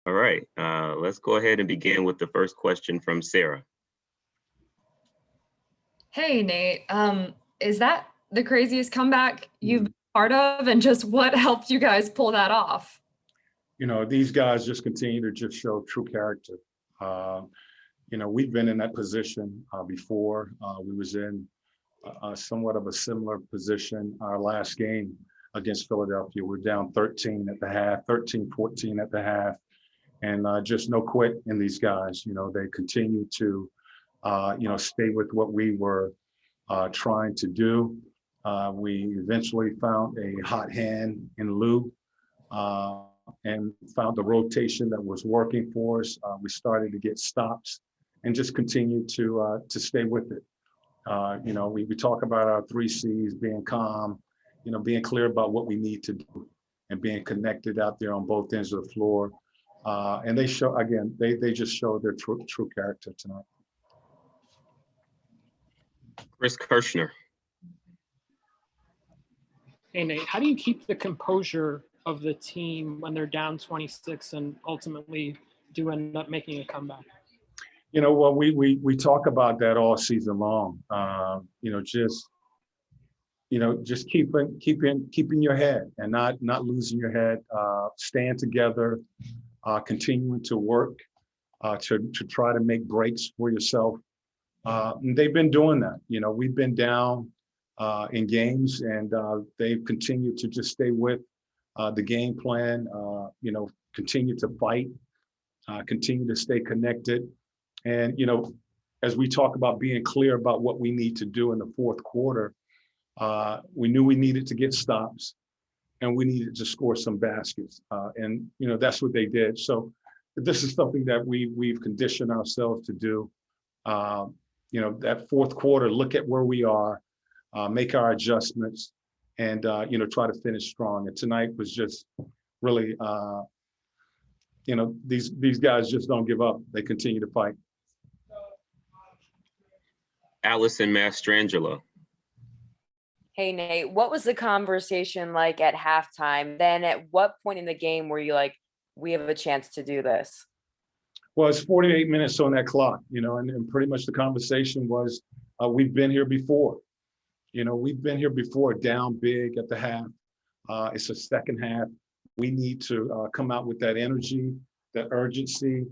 All right, let's go ahead and begin with the first question from Sarah. Hey, Nate. Is that the craziest comeback you've been part of? And just what helped you guys pull that off? These guys just continue to just show true character. We've been in that position before. We was in somewhat of a similar position our last game against Philadelphia. We're down 13 at the half, 13-14 at the half, and just no quit in these guys. They continue to, stay with what we were trying to do. We eventually found a hot hand in Lou and found the rotation that was working for us. We started to get stops and just continued to stay with it. We talk about our 3 C's: being calm, being clear about what we need to do, and being connected out there on both ends of the floor. And they show, again, they just show their true character tonight. Chris Kirschner. Hey, Nate, how do you keep the composure of the team when they're down 26 and ultimately do end up making a comeback? Well, we talk about that all season long. Just keeping your head and not losing your head, staying together, continuing to work to try to make breaks for yourself. And they've been doing that. We've been down in games, and they've continued to just stay with the game plan, continue to fight, continue to stay connected. And, as we talk about being clear about what we need to do in the fourth quarter, we knew we needed to get stops and we needed to score some baskets. And that's what they did. So this is something that we've conditioned ourselves to do. That fourth quarter, look at where we are, make our adjustments, and try to finish strong. And tonight was just really, these guys just don't give up. They continue to fight. Allison Mastrangelo. Hey, Nate, what was the conversation like at halftime? Then at what point in the game were you like, we have a chance to do this? Well, it's 48 minutes on that clock, and pretty much the conversation was, we've been here before. We've been here before, down big at the half. It's a second half. We need to come out with that energy, that urgency.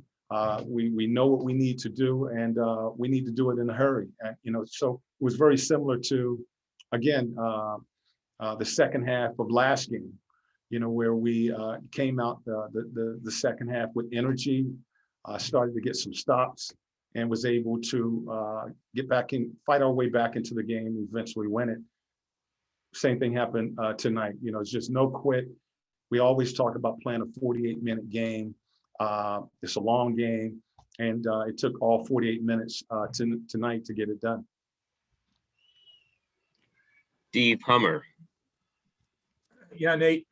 We know what we need to do, and we need to do it in a hurry. And, so it was very similar to, again, the second half of last game, where we came out the second half with energy, started to get some stops, and was able to get back in, fight our way back into the game, eventually win it. Same thing happened tonight. It's just no quit. We always talk about playing a 48-minute game. It's a long game, and it took all 48 minutes tonight to get it done. Steve Hummer. Yeah, Nate,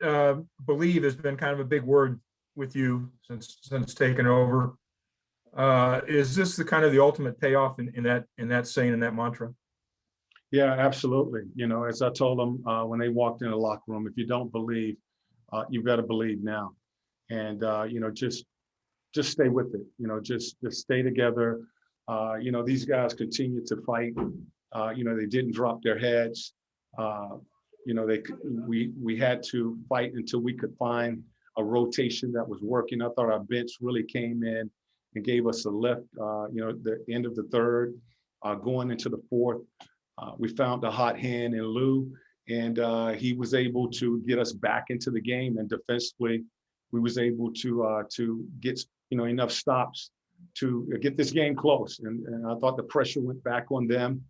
believe has been kind of a big word with you since taking over. Is this the kind of the ultimate payoff in that saying, in that mantra? Yeah, absolutely. As I told them when they walked in the locker room, if you don't believe, you better believe now. And just stay with it. Just stay together. These guys continue to fight. They didn't drop their heads. We had to fight until we could find a rotation that was working. I thought our bench really came in and gave us a lift. The end of the third, going into the fourth, we found a hot hand in Lou, and he was able to get us back into the game. And defensively, we was able to get enough stops to get this game close. And I thought the pressure went back on them,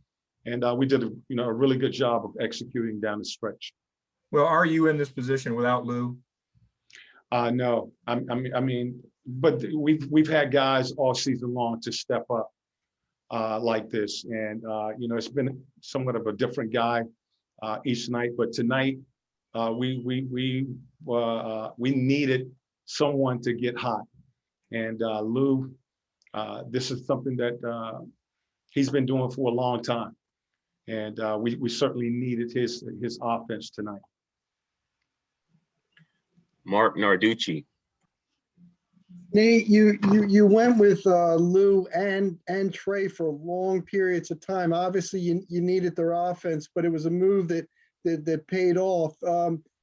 and we did a really good job of executing down the stretch. Well, are you in this position without Lou? No, but we've had guys all season long to step up like this, and it's been somewhat of a different guy each night. But tonight, we needed someone to get hot, and Lou, this is something that he's been doing for a long time, and we certainly needed his offense tonight. Mark Narducci. Nate, you went with Lou and Trae for long periods of time. Obviously, you needed their offense, but it was a move that paid off.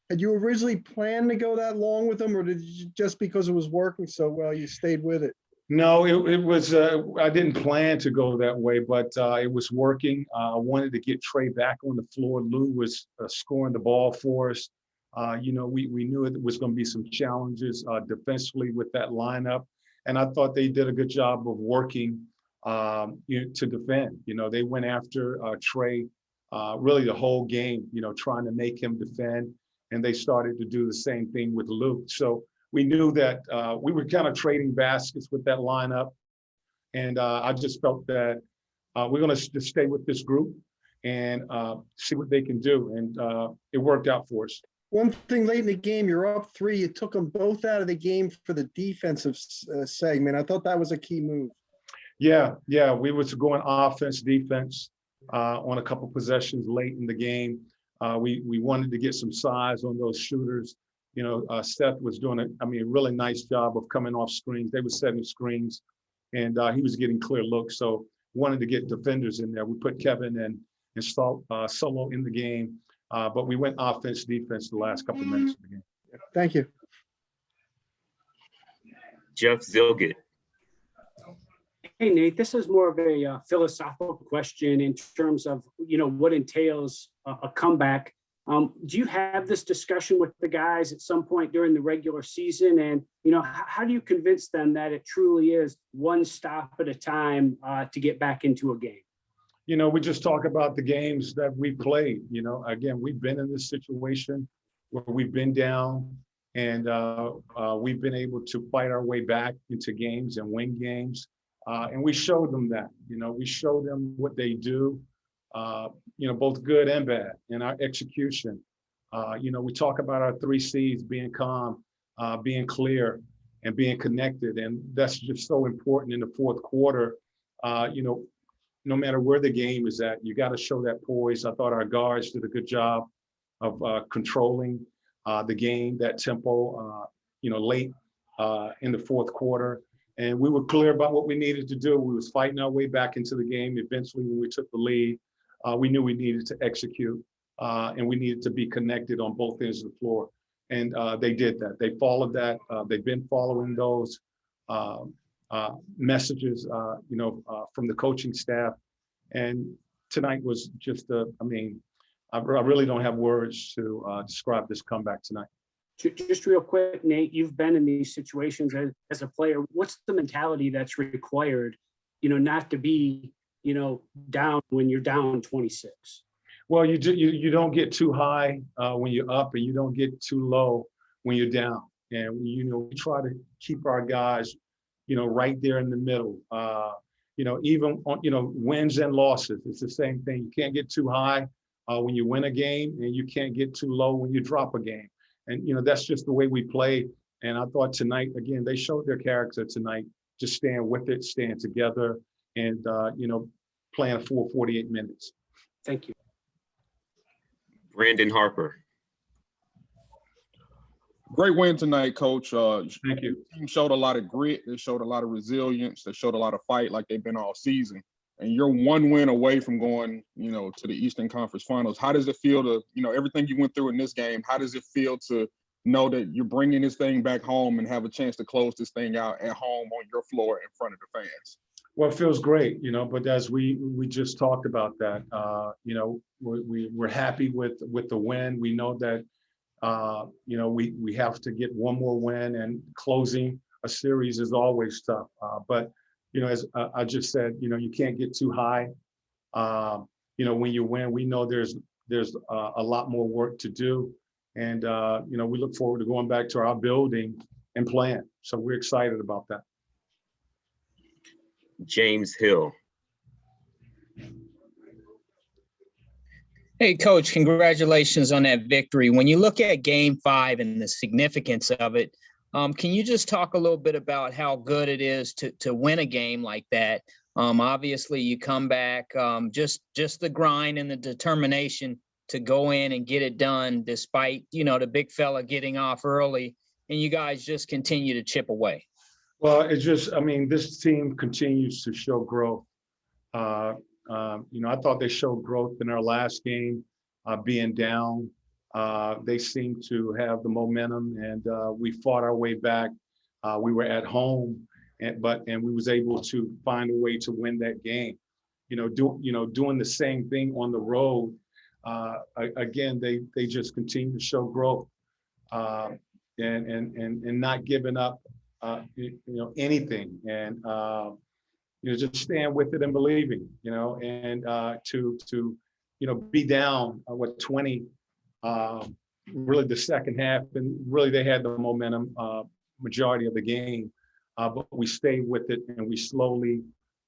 Had you originally planned to go that long with them, or did you, just because it was working so well, you stayed with it? No, it was, I didn't plan to go that way, but it was working. I wanted to get Trae back on the floor. Lou was scoring the ball for us. We knew it was going to be some challenges defensively with that lineup. And I thought they did a good job of working to defend. They went after Trae really the whole game, trying to make him defend. And they started to do the same thing with Lou. So we knew that we were kind of trading baskets with that lineup. And I just felt that we're going to just stay with this group and see what they can do. And it worked out for us. One thing late in the game, you're up 3. You took them both out of the game for the defensive segment. I thought that was a key move. Yeah. We was going offense, defense on a couple possessions late in the game. We wanted to get some size on those shooters. Seth was doing a really nice job of coming off screens. They were setting screens, and he was getting clear looks. So wanted to get defenders in there. We put Kevin and Solo in the game, but we went offense, defense the last couple of minutes of the game. Thank you. Jeff Zilgett. Hey, Nate, this is more of a philosophical question in terms of, what entails a comeback. Do you have this discussion with the guys at some point during the regular season? And, how do you convince them that it truly is one stop at a time to get back into a game? We just talk about the games that we played. Again, we've been in this situation where we've been down and we've been able to fight our way back into games and win games. And we showed them that, we showed them what they do, both good and bad in our execution. We talk about our 3 C's: being calm, being clear, and being connected. And that's just so important in the fourth quarter. No matter where the game is at, you got to show that poise. I thought our guards did a good job of controlling the game, that tempo, late in the fourth quarter. And we were clear about what we needed to do. We was fighting our way back into the game. Eventually, when we took the lead, we knew we needed to execute and we needed to be connected on both ends of the floor. And they did that. They followed that. They've been following those messages, from the coaching staff. And tonight was just I really don't have words to describe this comeback tonight. Just real quick, Nate, you've been in these situations as a player. What's the mentality that's required, not to be, down when you're down 26? Well, you don't get too high when you're up, and you don't get too low when you're down. And, we try to keep our guys, right there in the middle. Even on, wins and losses, it's the same thing. You can't get too high when you win a game, and you can't get too low when you drop a game. And, that's just the way we play. And I thought tonight, again, they showed their character tonight, just staying with it, staying together, and, playing full 48 minutes. Thank you. Brandon Harper. Great win tonight, Coach. Thank you. The team showed a lot of grit. They showed a lot of resilience. They showed a lot of fight like they've been all season. And you're one win away from going, to the Eastern Conference Finals. How does it feel to, everything you went through in this game, how does it feel to know that you're bringing this thing back home and have a chance to close this thing out at home on your floor in front of the fans? Well, it feels great, but as we just talked about that, we're happy with the win. We know that, we have to get one more win, and closing a series is always tough. But as I just said, you can't get too high. When you win, we know there's a lot more work to do. And, we look forward to going back to our building and playing. So we're excited about that. James Hill. Hey, Coach, congratulations on that victory. When you look at Game 5 and the significance of it, can you just talk a little bit about how good it is to win a game like that? Obviously, you come back, just the grind and the determination to go in and get it done despite, the big fella getting off early, and you guys just continue to chip away. Well, it's just, I mean, this team continues to show growth. I thought they showed growth in our last game, being down. They seem to have the momentum, and we fought our way back. We were at home, and we was able to find a way to win that game. Doing the same thing on the road. Again, they just continue to show growth, and not giving up, anything, and just staying with it and believing, and to be down 20, really the second half, and really they had the momentum majority of the game, but we stayed with it, and we slowly,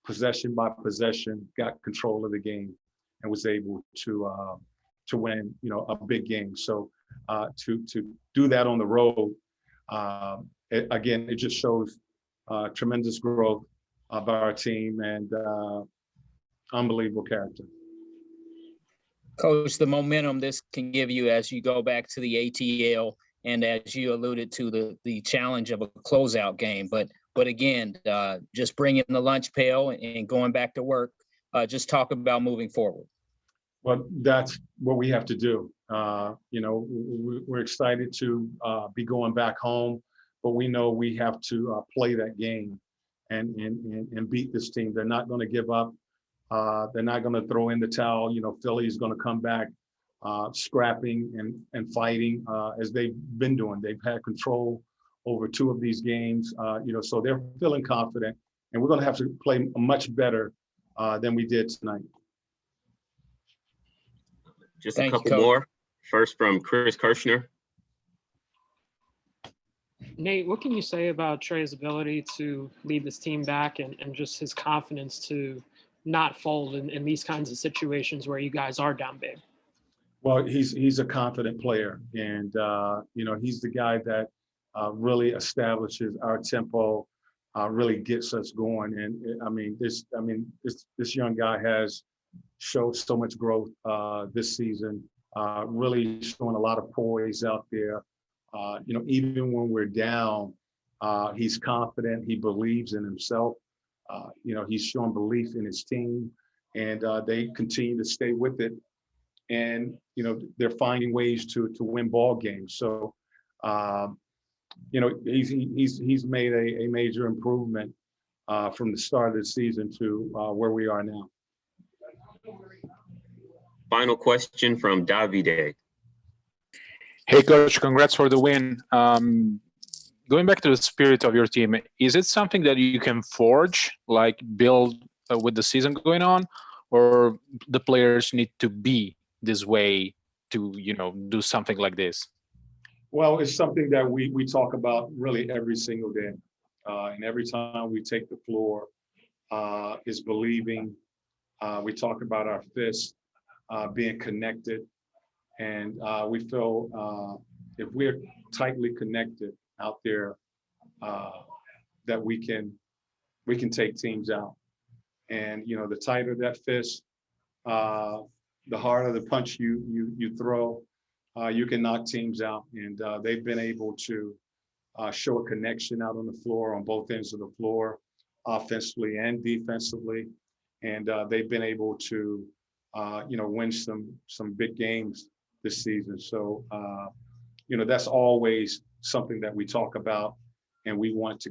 possession by possession, got control of the game and was able to win a big game. So to do that on the road, again, it just shows tremendous growth by our team, and unbelievable character. Coach, the momentum this can give you as you go back to the ATL, and as you alluded to, the challenge of a closeout game. But again, just bringing the lunch pail and going back to work. Just talk about moving forward. Well, that's what we have to do. We're excited to be going back home, but we know we have to play that game and beat this team. They're not going to give up. They're not going to throw in the towel. Philly is going to come back scrapping and fighting as they've been doing. They've had control over 2 of these games, so they're feeling confident, and we're going to have to play much better than we did tonight. Just a couple more. First from Chris Kirshner. Nate, what can you say about Trae's ability to lead this team back and just his confidence to not fold in these kinds of situations where you guys are down big? Well, he's a confident player, and he's the guy that really establishes our tempo, really gets us going. And this young guy has showed so much growth this season, really showing a lot of poise out there. Even when we're down, he's confident. He believes in himself. He's showing belief in his team, and they continue to stay with it. And they're finding ways to win ball games. So he's made a major improvement from the start of the season to where we are now. Final question from Davide. Hey, Coach, congrats for the win. Going back to the spirit of your team, is it something that you can forge, like build with the season going on, or the players need to be this way to, do something like this? Well, it's something that we talk about really every single day. And every time we take the floor is believing. We talk about our fists being connected. And we feel if we're tightly connected out there, that we can take teams out. And the tighter that fist, the harder the punch you throw, you can knock teams out. And they've been able to show a connection out on the floor, on both ends of the floor, offensively and defensively. And they've been able to win some big games this season. So that's always something that we talk about, and we want to